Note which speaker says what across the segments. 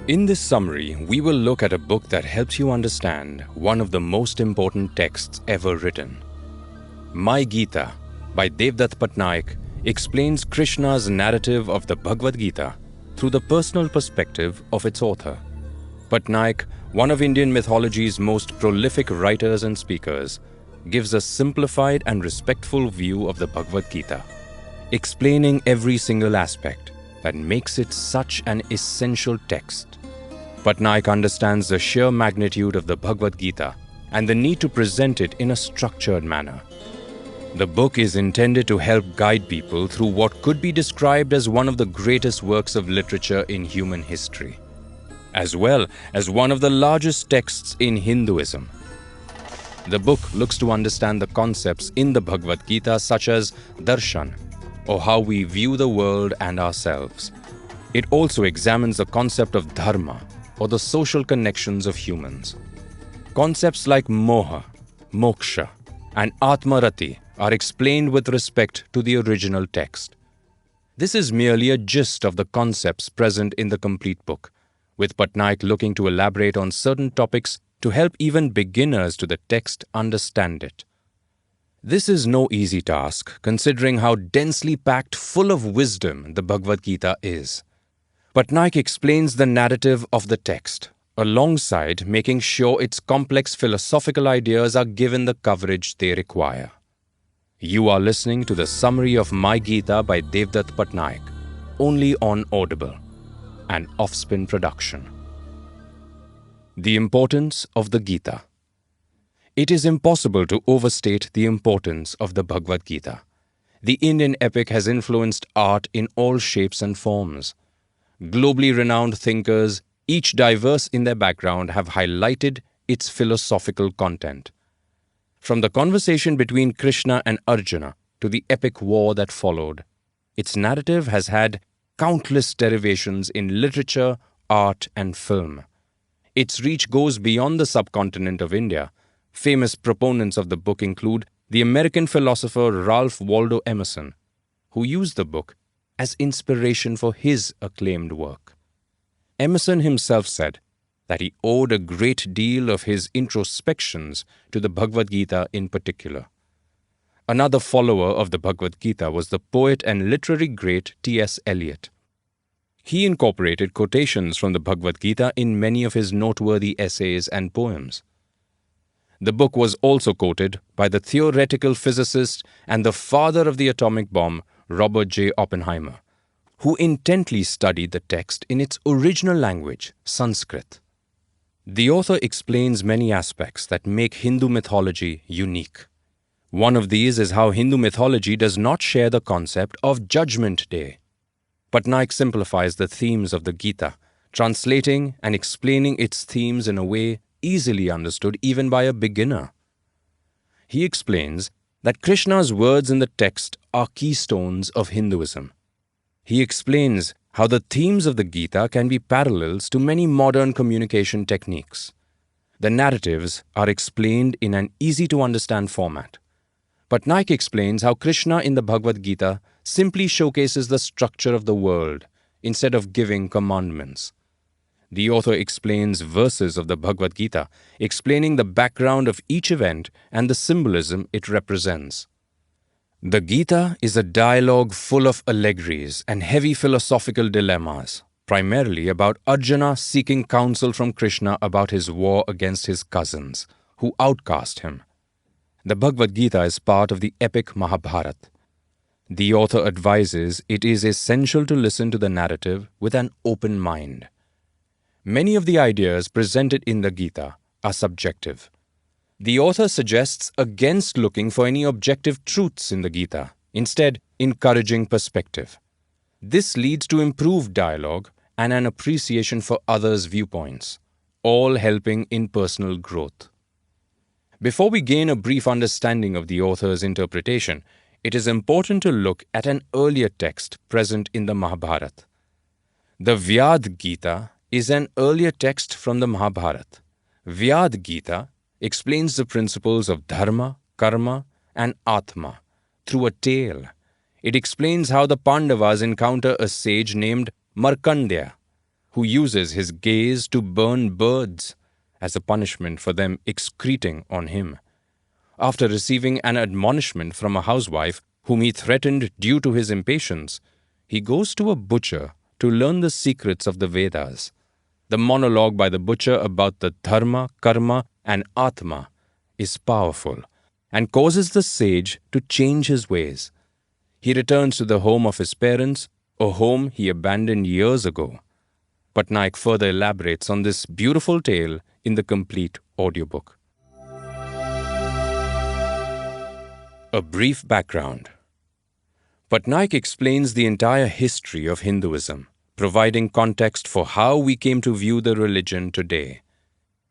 Speaker 1: In this summary, we will look at a book that helps you understand one of the most important texts ever written. My Gita by Devdutt Pattanaik explains Krishna's narrative of the Bhagavad Gita through the personal perspective of its author. Pattanaik, one of Indian mythology's most prolific writers and speakers, gives a simplified and respectful view of the Bhagavad Gita, explaining every single aspect that makes it such an essential text. Pattanaik understands the sheer magnitude of the Bhagavad Gita and the need to present it in a structured manner. The book is intended to help guide people through what could be described as one of the greatest works of literature in human history, as well as one of the largest texts in Hinduism. The book looks to understand the concepts in the Bhagavad Gita such as darshan, or how we view the world and ourselves. It also examines the concept of dharma, or the social connections of humans. Concepts like moha, moksha, and atmarati are explained with respect to the original text. This is merely a gist of the concepts present in the complete book, with Pattanaik looking to elaborate on certain topics to help even beginners to the text understand it. This is no easy task, considering how densely packed full of wisdom the Bhagavad Gita is. Pattanaik explains the narrative of the text, alongside making sure its complex philosophical ideas are given the coverage they require. You are listening to the summary of My Gita by Devdutt Pattanaik, only on Audible, an Offspin production. The importance of the Gita. It is impossible to overstate the importance of the Bhagavad Gita. The Indian epic has influenced art in all shapes and forms. Globally renowned thinkers, each diverse in their background, have highlighted its philosophical content. From the conversation between Krishna and Arjuna to the epic war that followed, its narrative has had countless derivations in literature, art, and film. Its reach goes beyond the subcontinent of India. Famous proponents of the book include the American philosopher Ralph Waldo Emerson, who used the book as inspiration for his acclaimed work. Emerson himself said that he owed a great deal of his introspections to the Bhagavad Gita in particular. Another follower of the Bhagavad Gita was the poet and literary great T.S. Eliot. He incorporated quotations from the Bhagavad Gita in many of his noteworthy essays and poems. The book was also quoted by the theoretical physicist and the father of the atomic bomb, Robert J. Oppenheimer, who intently studied the text in its original language, Sanskrit. The author explains many aspects that make Hindu mythology unique. One of these is how Hindu mythology does not share the concept of Judgment Day. Pattanaik simplifies the themes of the Gita, translating and explaining its themes in a way easily understood even by a beginner. He explains that Krishna's words in the text are keystones of Hinduism. He explains how the themes of the Gita can be parallels to many modern communication techniques. The narratives are explained in an easy-to-understand format. Pattanaik explains how Krishna in the Bhagavad Gita simply showcases the structure of the world instead of giving commandments. The author explains verses of the Bhagavad Gita, explaining the background of each event and the symbolism it represents. The Gita is a dialogue full of allegories and heavy philosophical dilemmas, primarily about Arjuna seeking counsel from Krishna about his war against his cousins, who outcast him. The Bhagavad Gita is part of the epic Mahabharata. The author advises it is essential to listen to the narrative with an open mind. Many of the ideas presented in the Gita are subjective. The author suggests against looking for any objective truths in the Gita, instead encouraging perspective. This leads to improved dialogue and an appreciation for others' viewpoints, all helping in personal growth. Before we gain a brief understanding of the author's interpretation, it is important to look at an earlier text present in the Mahabharata. The Vyad Gita is an earlier text from the Mahabharata. Vyad Gita explains the principles of dharma, karma, and atma through a tale. It explains how the Pandavas encounter a sage named Markandeya, who uses his gaze to burn birds as a punishment for them excreting on him. After receiving an admonishment from a housewife whom he threatened due to his impatience, he goes to a butcher to learn the secrets of the Vedas. The monologue by the butcher about the dharma, karma, and atma is powerful and causes the sage to change his ways. He returns to the home of his parents, a home he abandoned years ago. Pattanaik further elaborates on this beautiful tale in the complete audiobook. A brief background. Pattanaik explains the entire history of Hinduism, providing context for how we came to view the religion today.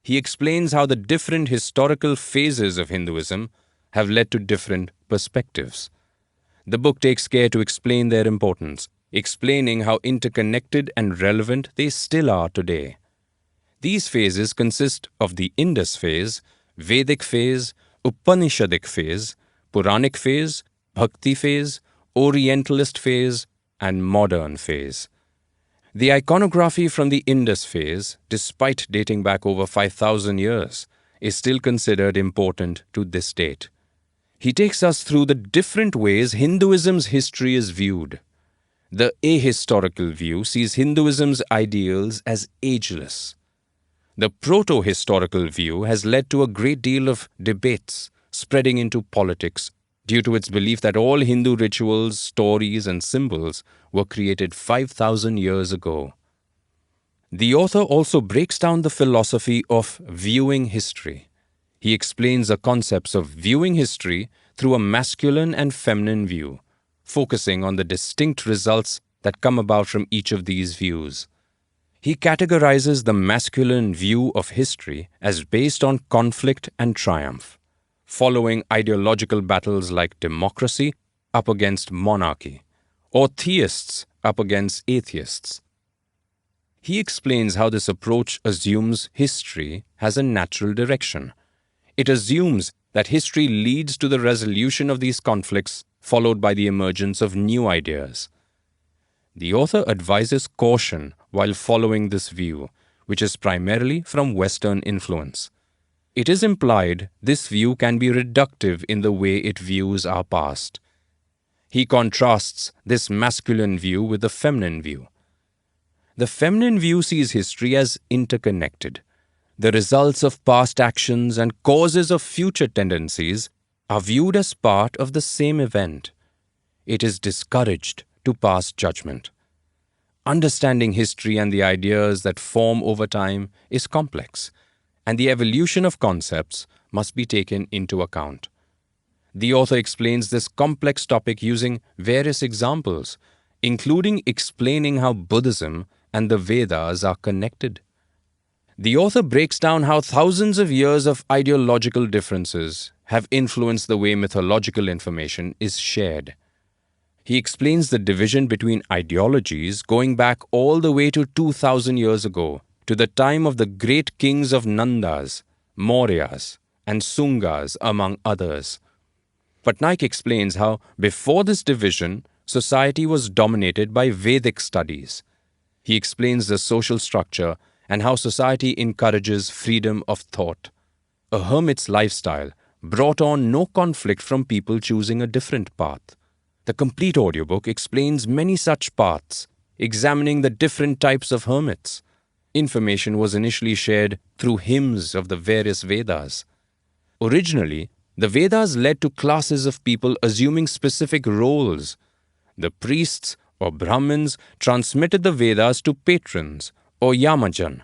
Speaker 1: He explains how the different historical phases of Hinduism have led to different perspectives. The book takes care to explain their importance, explaining how interconnected and relevant they still are today. These phases consist of the Indus phase, Vedic phase, Upanishadic phase, Puranic phase, Bhakti phase, Orientalist phase, and modern phase. The iconography from the Indus phase, despite dating back over 5,000 years, is still considered important to this date. He takes us through the different ways Hinduism's history is viewed. The ahistorical view sees Hinduism's ideals as ageless. The proto-historical view has led to a great deal of debates spreading into politics due to its belief that all Hindu rituals, stories, and symbols were created 5,000 years ago. The author also breaks down the philosophy of viewing history. He explains the concepts of viewing history through a masculine and feminine view, focusing on the distinct results that come about from each of these views. He categorizes the masculine view of history as based on conflict and triumph, following ideological battles like democracy up against monarchy, or theists up against atheists. He explains how this approach assumes history has a natural direction. It assumes that history leads to the resolution of these conflicts, followed by the emergence of new ideas. The author advises caution while following this view, which is primarily from Western influence. It is implied this view can be reductive in the way it views our past. He contrasts this masculine view with the feminine view. The feminine view sees history as interconnected. The results of past actions and causes of future tendencies are viewed as part of the same event. It is discouraged to pass judgment. Understanding history and the ideas that form over time is complex, and the evolution of concepts must be taken into account. The author explains this complex topic using various examples, including explaining how Buddhism and the Vedas are connected. The author breaks down how thousands of years of ideological differences have influenced the way mythological information is shared. He explains the division between ideologies going back all the way to 2,000 years ago, to the time of the great kings of Nandas, Mauryas, and Sungas, among others. Pattanaik explains how, before this division, society was dominated by Vedic studies. He explains the social structure and how society encourages freedom of thought. A hermit's lifestyle brought on no conflict from people choosing a different path. The complete audiobook explains many such paths, examining the different types of hermits. Information was initially shared through hymns of the various Vedas. Originally, the Vedas led to classes of people assuming specific roles. The priests or Brahmins transmitted the Vedas to patrons or Yamajan.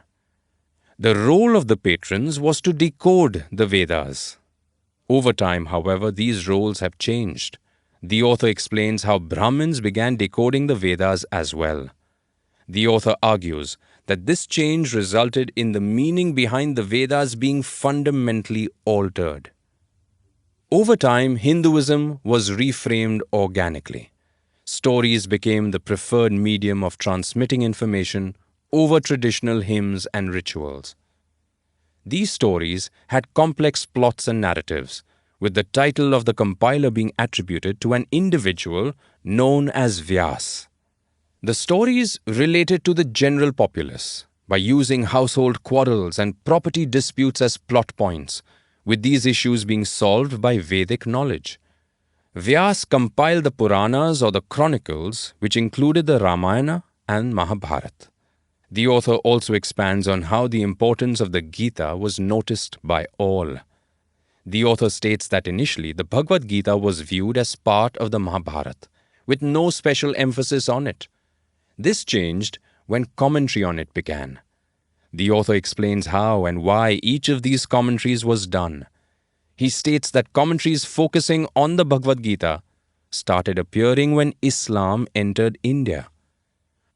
Speaker 1: The role of the patrons was to decode the Vedas. Over time, however, these roles have changed. The author explains how Brahmins began decoding the Vedas as well. The author argues that this change resulted in the meaning behind the Vedas being fundamentally altered. Over time, Hinduism was reframed organically. Stories became the preferred medium of transmitting information over traditional hymns and rituals. These stories had complex plots and narratives, with the title of the compiler being attributed to an individual known as Vyas. The stories related to the general populace by using household quarrels and property disputes as plot points, with these issues being solved by Vedic knowledge. Vyas compiled the Puranas or the Chronicles, which included the Ramayana and Mahabharata. The author also expands on how the importance of the Gita was noticed by all. The author states that initially the Bhagavad Gita was viewed as part of the Mahabharata, with no special emphasis on it. This changed when commentary on it began. The author explains how and why each of these commentaries was done. He states that commentaries focusing on the Bhagavad Gita started appearing when Islam entered India.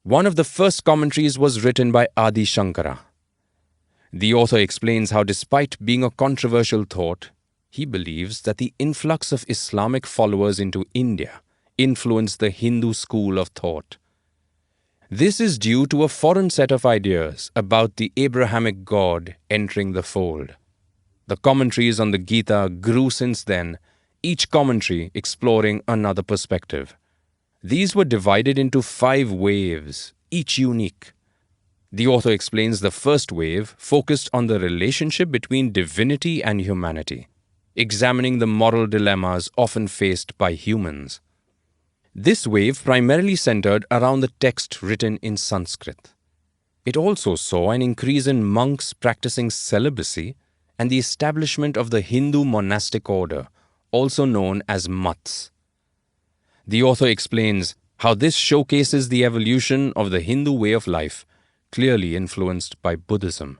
Speaker 1: One of the first commentaries was written by Adi Shankara. The author explains how, despite being a controversial thought, he believes that the influx of Islamic followers into India influenced the Hindu school of thought. This is due to a foreign set of ideas about the Abrahamic God entering the fold. The commentaries on the Gita grew since then, each commentary exploring another perspective. These were divided into 5 waves, each unique. The author explains the first wave focused on the relationship between divinity and humanity, examining the moral dilemmas often faced by humans. This wave primarily centered around the text written in Sanskrit. It also saw an increase in monks practicing celibacy and the establishment of the Hindu monastic order, also known as mats. The author explains how this showcases the evolution of the Hindu way of life, clearly influenced by Buddhism.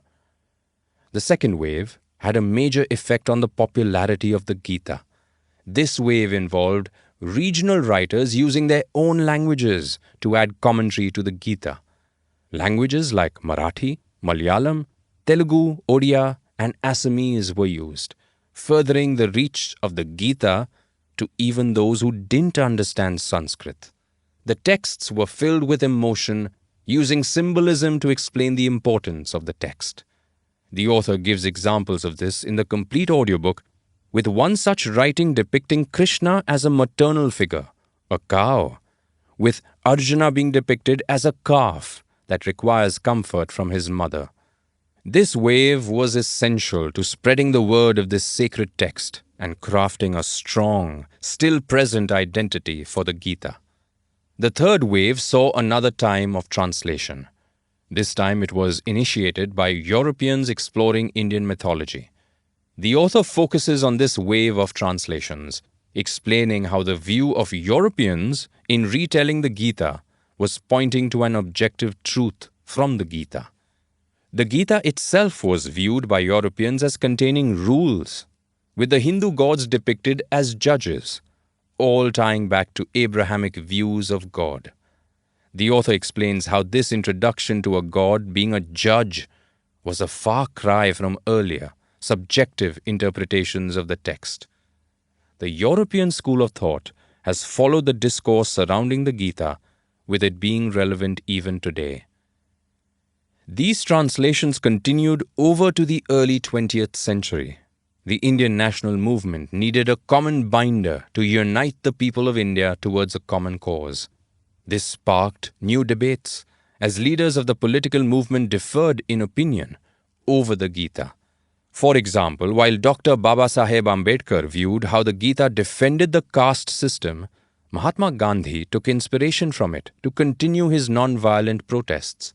Speaker 1: The second wave had a major effect on the popularity of the Gita. This wave involved regional writers using their own languages to add commentary to the Gita. Languages like Marathi, Malayalam, Telugu, Odia, and Assamese were used, furthering the reach of the Gita to even those who didn't understand Sanskrit. The texts were filled with emotion, using symbolism to explain the importance of the text. The author gives examples of this in the complete audiobook, with one such writing depicting Krishna as a maternal figure, a cow, with Arjuna being depicted as a calf that requires comfort from his mother. This wave was essential to spreading the word of this sacred text and crafting a strong, still present identity for the Gita. The third wave saw another time of translation. This time it was initiated by Europeans exploring Indian mythology. The author focuses on this wave of translations, explaining how the view of Europeans in retelling the Gita was pointing to an objective truth from the Gita. The Gita itself was viewed by Europeans as containing rules, with the Hindu gods depicted as judges, all tying back to Abrahamic views of God. The author explains how this introduction to a god being a judge was a far cry from earlier, subjective interpretations of the text. The European school of thought has followed the discourse surrounding the Gita, with it being relevant even today. These translations continued over to the early 20th century. The Indian national movement needed a common binder to unite the people of India towards a common cause. This sparked new debates, as leaders of the political movement differed in opinion over the Gita. For example, while Dr. Babasaheb Ambedkar viewed how the Gita defended the caste system, Mahatma Gandhi took inspiration from it to continue his non-violent protests.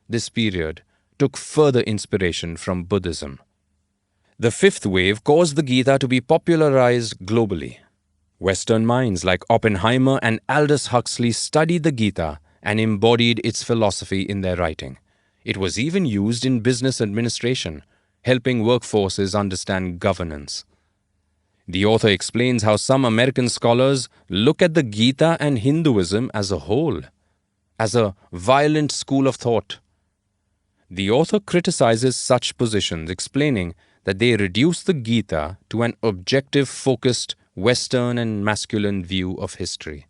Speaker 1: This period took further inspiration from Buddhism. The fifth wave caused the Gita to be popularized globally. Western minds like Oppenheimer and Aldous Huxley studied the Gita and embodied its philosophy in their writing. It was even used in business administration, helping workforces understand governance. The author explains how some American scholars look at the Gita and Hinduism as a whole, as a violent school of thought. The author criticizes such positions, explaining that they reduce the Gita to an objective, focused, Western and masculine view of history.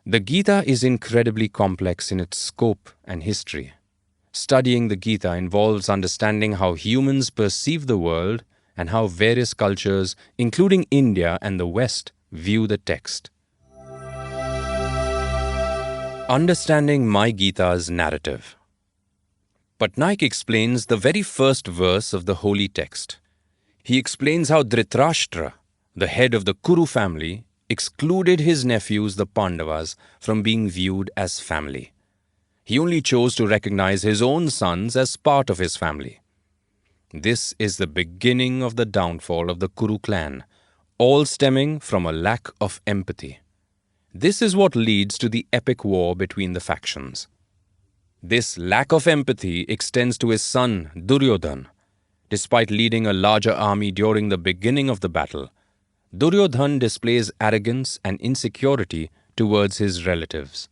Speaker 1: The Gita is incredibly complex in its scope and history. Studying the Gita involves understanding how humans perceive the world and how various cultures, including India and the West, view the text. Understanding My Gita's narrative. Pattanaik explains the very first verse of the holy text. He explains how Dhritarashtra, the head of the Kuru family, excluded his nephews, the Pandavas, from being viewed as family. He only chose to recognize his own sons as part of his family. This is the beginning of the downfall of the Kuru clan, all stemming from a lack of empathy. This is what leads to the epic war between the factions. This lack of empathy extends to his son Duryodhan. Despite leading a larger army during the beginning of the battle, Duryodhan displays arrogance and insecurity towards his relatives.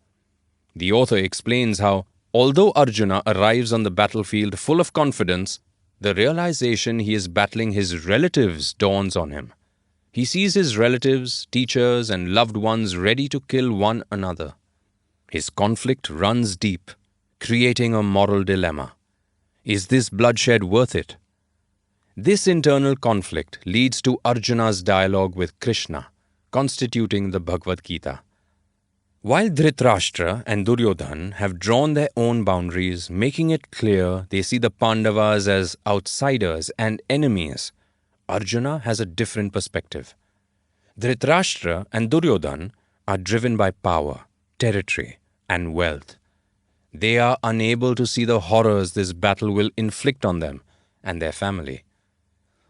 Speaker 1: The author explains how, although Arjuna arrives on the battlefield full of confidence, the realization he is battling his relatives dawns on him. He sees his relatives, teachers, and loved ones ready to kill one another. His conflict runs deep, creating a moral dilemma. Is this bloodshed worth it? This internal conflict leads to Arjuna's dialogue with Krishna, constituting the Bhagavad Gita. While Dhritarashtra and Duryodhan have drawn their own boundaries, making it clear they see the Pandavas as outsiders and enemies, Arjuna has a different perspective. Dhritarashtra and Duryodhan are driven by power, territory, and wealth. They are unable to see the horrors this battle will inflict on them and their family.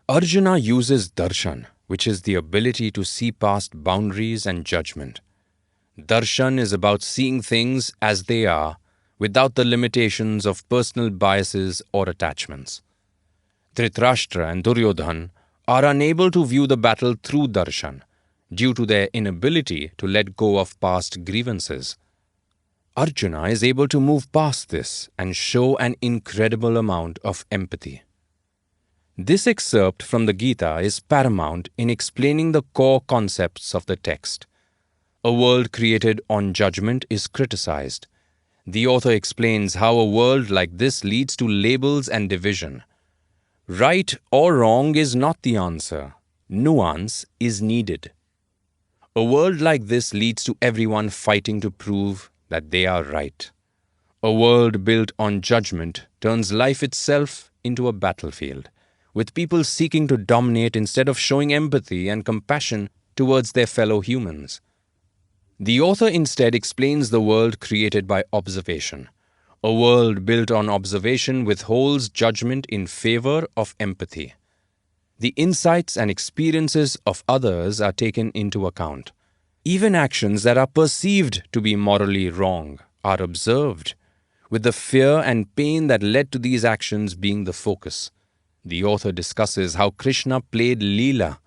Speaker 1: Arjuna uses darshan, which is the ability to see past boundaries and judgment. Darshan is about seeing things as they are, without the limitations of personal biases or attachments. Dhritarashtra and Duryodhan are unable to view the battle through darshan, due to their inability to let go of past grievances. Arjuna is able to move past this and show an incredible amount of empathy. This excerpt from the Gita is paramount in explaining the core concepts of the text. A world created on judgment is criticized. The author explains how a world like this leads to labels and division. Right or wrong is not the answer. Nuance is needed. A world like this leads to everyone fighting to prove that they are right. A world built on judgment turns life itself into a battlefield, with people seeking to dominate instead of showing empathy and compassion towards their fellow humans. The author instead explains the world created by observation. A world built on observation withholds judgment in favor of empathy. The insights and experiences of others are taken into account. Even actions that are perceived to be morally wrong are observed, with the fear and pain that led to these actions being the focus. The author discusses how Krishna played Leela,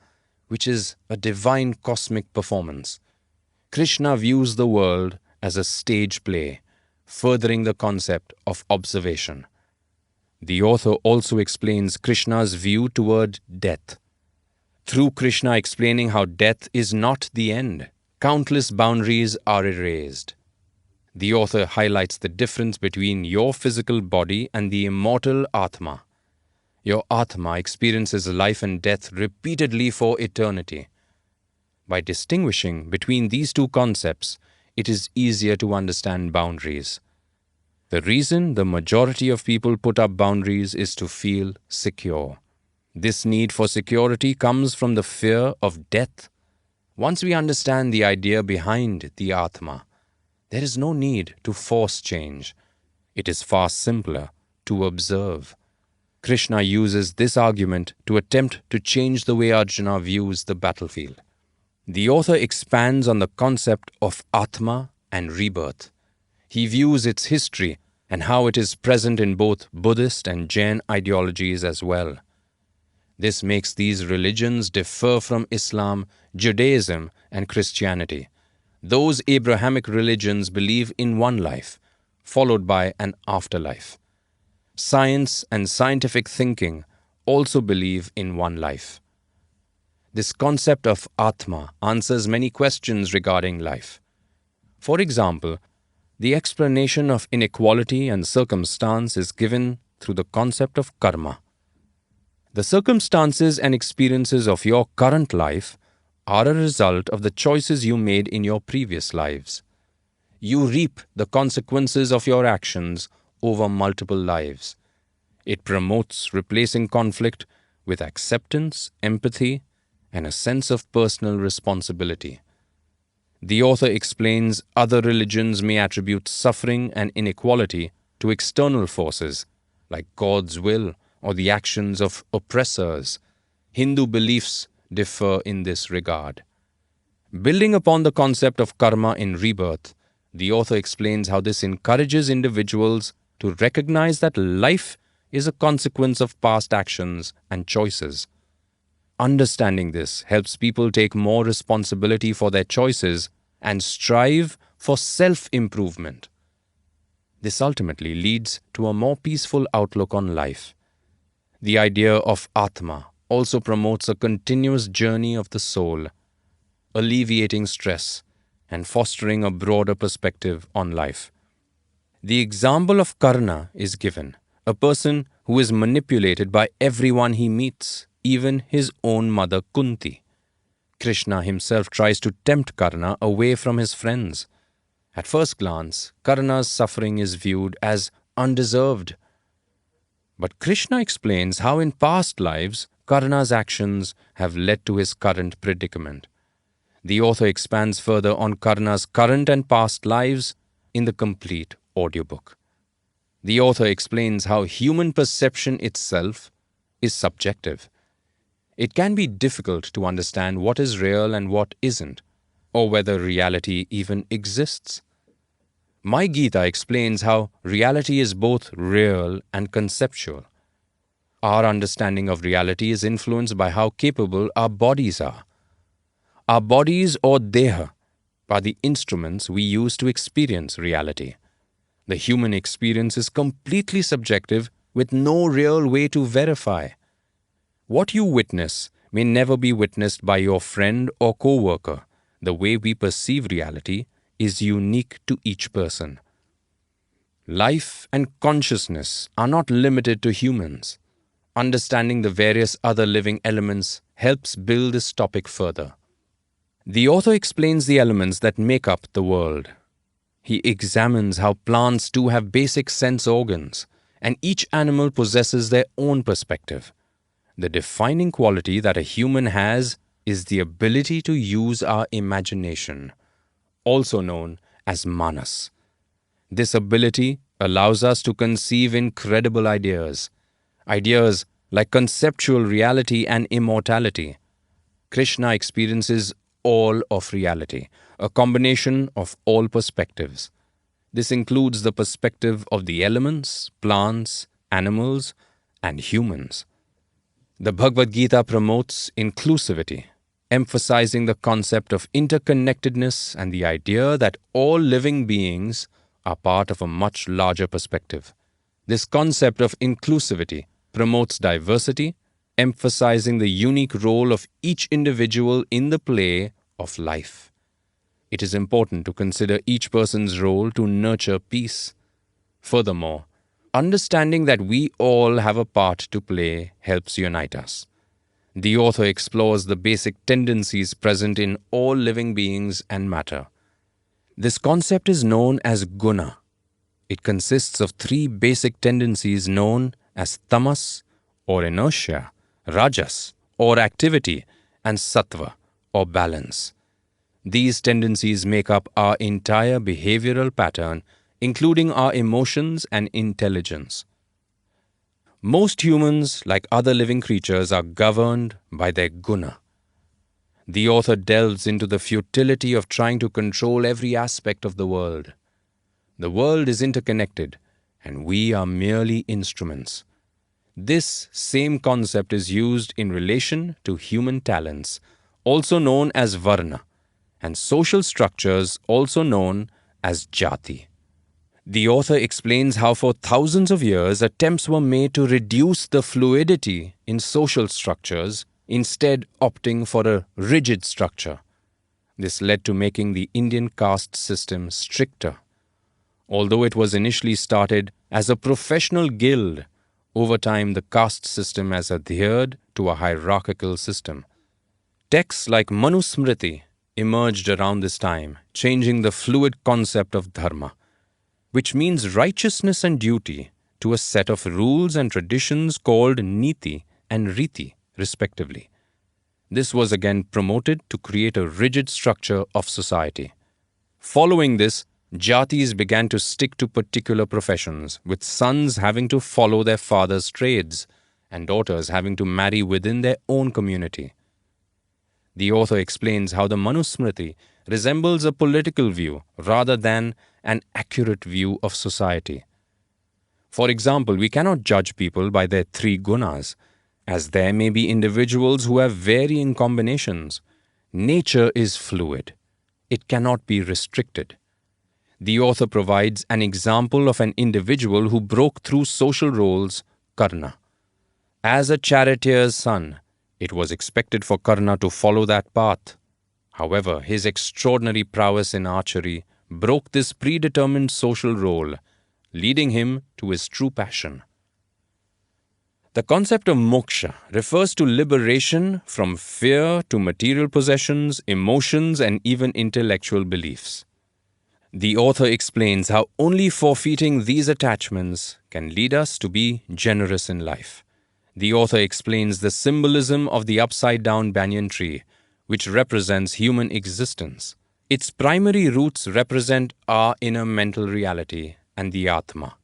Speaker 1: which is a divine cosmic performance. Krishna views the world as a stage play, furthering the concept of observation. The author also explains Krishna's view toward death. Through Krishna explaining how death is not the end, countless boundaries are erased. The author highlights the difference between your physical body and the immortal Atma. Your Atma experiences life and death repeatedly for eternity. By distinguishing between these two concepts, it is easier to understand boundaries. The reason the majority of people put up boundaries is to feel secure. This need for security comes from the fear of death. Once we understand the idea behind the Atma, there is no need to force change. It is far simpler to observe. Krishna uses this argument to attempt to change the way Arjuna views the battlefield. The author expands on the concept of Atma and rebirth. He views its history and how it is present in both Buddhist and Jain ideologies as well. This makes these religions differ from Islam, Judaism, and Christianity. Those Abrahamic religions believe in one life, followed by an afterlife. Science and scientific thinking also believe in one life. This concept of Atma answers many questions regarding life. For example, the explanation of inequality and circumstance is given through the concept of karma. The circumstances and experiences of your current life are a result of the choices you made in your previous lives. You reap the consequences of your actions over multiple lives. It promotes replacing conflict with acceptance, empathy, and a sense of personal responsibility. The author explains other religions may attribute suffering and inequality to external forces, like God's will or the actions of oppressors. Hindu beliefs differ in this regard. Building upon the concept of karma in rebirth, the author explains how this encourages individuals to recognize that life is a consequence of past actions and choices. Understanding this helps people take more responsibility for their choices and strive for self-improvement. This ultimately leads to a more peaceful outlook on life. The idea of Atma also promotes a continuous journey of the soul, alleviating stress and fostering a broader perspective on life. The example of Karna is given, a person who is manipulated by everyone he meets, even his own mother Kunti. Krishna himself tries to tempt Karna away from his friends. At first glance, Karna's suffering is viewed as undeserved. But Krishna explains how in past lives, Karna's actions have led to his current predicament. The author expands further on Karna's current and past lives in the complete audiobook. The author explains how human perception itself is subjective. It can be difficult to understand what is real and what isn't, or whether reality even exists. My Gita explains how reality is both real and conceptual. Our understanding of reality is influenced by how capable our bodies are. Our bodies, or deha, are the instruments we use to experience reality. The human experience is completely subjective with no real way to verify. What you witness may never be witnessed by your friend or co-worker. The way we perceive reality is unique to each person. Life and consciousness are not limited to humans. Understanding the various other living elements helps build this topic further. The author explains the elements that make up the world. He examines how plants too have basic sense organs, and each animal possesses their own perspective. The defining quality that a human has is the ability to use our imagination, also known as manas. This ability allows us to conceive incredible ideas like conceptual reality and immortality. Krishna experiences all of reality, a combination of all perspectives. This includes the perspective of the elements, plants, animals, and humans. The Bhagavad Gita promotes inclusivity, emphasizing the concept of interconnectedness and the idea that all living beings are part of a much larger perspective. This concept of inclusivity promotes diversity, emphasizing the unique role of each individual in the play of life. It is important to consider each person's role to nurture peace. Furthermore, understanding that we all have a part to play helps unite us. The author explores the basic tendencies present in all living beings and matter. This concept is known as guna. It consists of three basic tendencies known as tamas, or inertia, rajas, or activity, and sattva, or balance. These tendencies make up our entire behavioral pattern, including our emotions and intelligence. Most humans, like other living creatures, are governed by their guna. The author delves into the futility of trying to control every aspect of the world. The world is interconnected, and we are merely instruments. This same concept is used in relation to human talents, also known as varna, and social structures, also known as jati. The author explains how for thousands of years attempts were made to reduce the fluidity in social structures, instead opting for a rigid structure. This led to making the Indian caste system stricter. Although it was initially started as a professional guild, over time the caste system has adhered to a hierarchical system. Texts like Manusmriti emerged around this time, changing the fluid concept of dharma, which means righteousness and duty, to a set of rules and traditions called niti and riti, respectively. This was again promoted to create a rigid structure of society. Following this, jatis began to stick to particular professions, with sons having to follow their father's trades and daughters having to marry within their own community. The author explains how the Manusmriti resembles a political view rather than an accurate view of society. For example, we cannot judge people by their three gunas, as there may be individuals who have varying combinations. Nature is fluid. It cannot be restricted. The author provides an example of an individual who broke through social roles, Karna. As a charioteer's son, it was expected for Karna to follow that path. However, his extraordinary prowess in archery broke this predetermined social role, leading him to his true passion. The concept of moksha refers to liberation from fear to material possessions, emotions, and even intellectual beliefs. The author explains how only forfeiting these attachments can lead us to be generous in life. The author explains the symbolism of the upside-down banyan tree, which represents human existence. Its primary roots represent our inner mental reality and the Atma.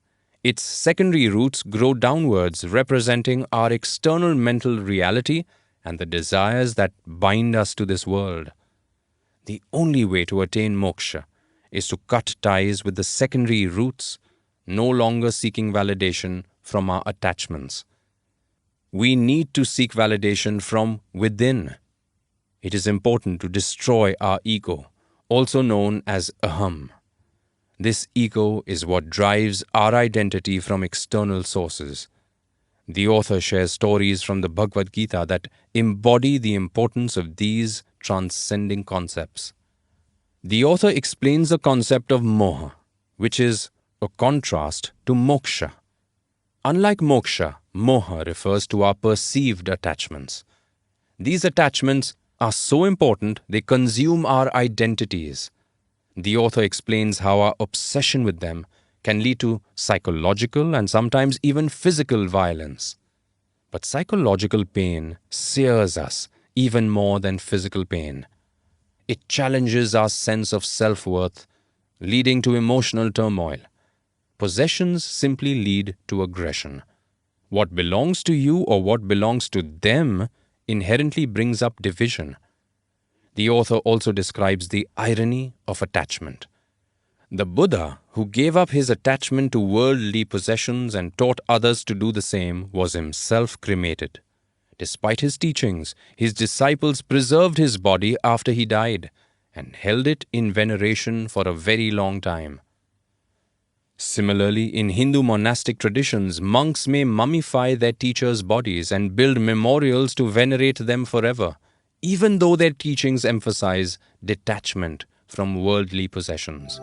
Speaker 1: Its secondary roots grow downwards, representing our external mental reality and the desires that bind us to this world. The only way to attain moksha is to cut ties with the secondary roots, no longer seeking validation from our attachments. We need to seek validation from within. It is important to destroy our ego, also known as aham. This ego is what drives our identity from external sources. The author shares stories from the Bhagavad Gita that embody the importance of these transcending concepts. The author explains the concept of moha, which is a contrast to moksha. Unlike moksha, moha refers to our perceived attachments. These attachments are so important they consume our identities. The author explains how our obsession with them can lead to psychological and sometimes even physical violence. But psychological pain sears us even more than physical pain. It challenges our sense of self-worth, leading to emotional turmoil. Possessions simply lead to aggression. What belongs to you or what belongs to them inherently brings up division. The author also describes the irony of attachment. The Buddha, who gave up his attachment to worldly possessions and taught others to do the same, was himself cremated. Despite his teachings, his disciples preserved his body after he died and held it in veneration for a very long time. Similarly, in Hindu monastic traditions, monks may mummify their teachers' bodies and build memorials to venerate them forever, even though their teachings emphasize detachment from worldly possessions.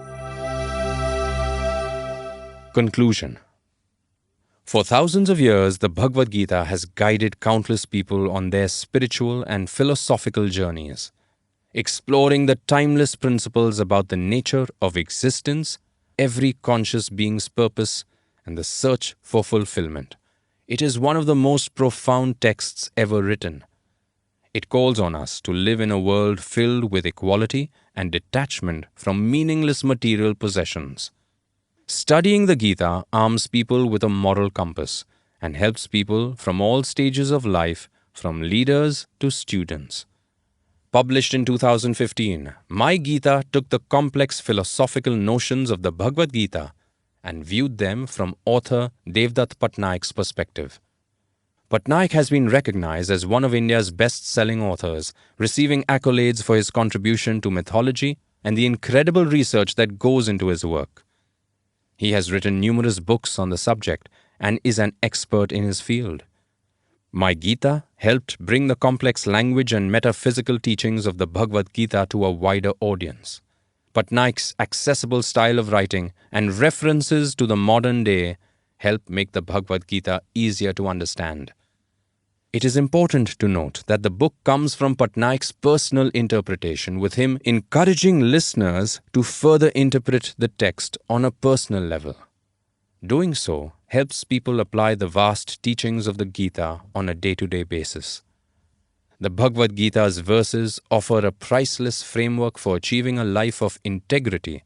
Speaker 1: Conclusion. For thousands of years, the Bhagavad Gita has guided countless people on their spiritual and philosophical journeys, exploring the timeless principles about the nature of existence, every conscious being's purpose, and the search for fulfillment. It is one of the most profound texts ever written. It calls on us to live in a world filled with equality and detachment from meaningless material possessions. Studying the Gita arms people with a moral compass and helps people from all stages of life, from leaders to students. Published in 2015, My Gita took the complex philosophical notions of the Bhagavad Gita and viewed them from author Devdutt Pattanaik's perspective. Pattanaik has been recognized as one of India's best-selling authors, receiving accolades for his contribution to mythology and the incredible research that goes into his work. He has written numerous books on the subject and is an expert in his field. My Gita helped bring the complex language and metaphysical teachings of the Bhagavad Gita to a wider audience. Pattanaik's accessible style of writing and references to the modern day help make the Bhagavad Gita easier to understand. It is important to note that the book comes from Patnaik's personal interpretation, with him encouraging listeners to further interpret the text on a personal level. Doing so helps people apply the vast teachings of the Gita on a day-to-day basis. The Bhagavad Gita's verses offer a priceless framework for achieving a life of integrity,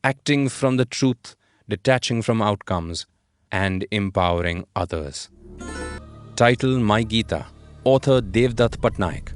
Speaker 1: acting from the truth, detaching from outcomes, and empowering others. Title: My Gita. Author: Devdutt Pattanaik.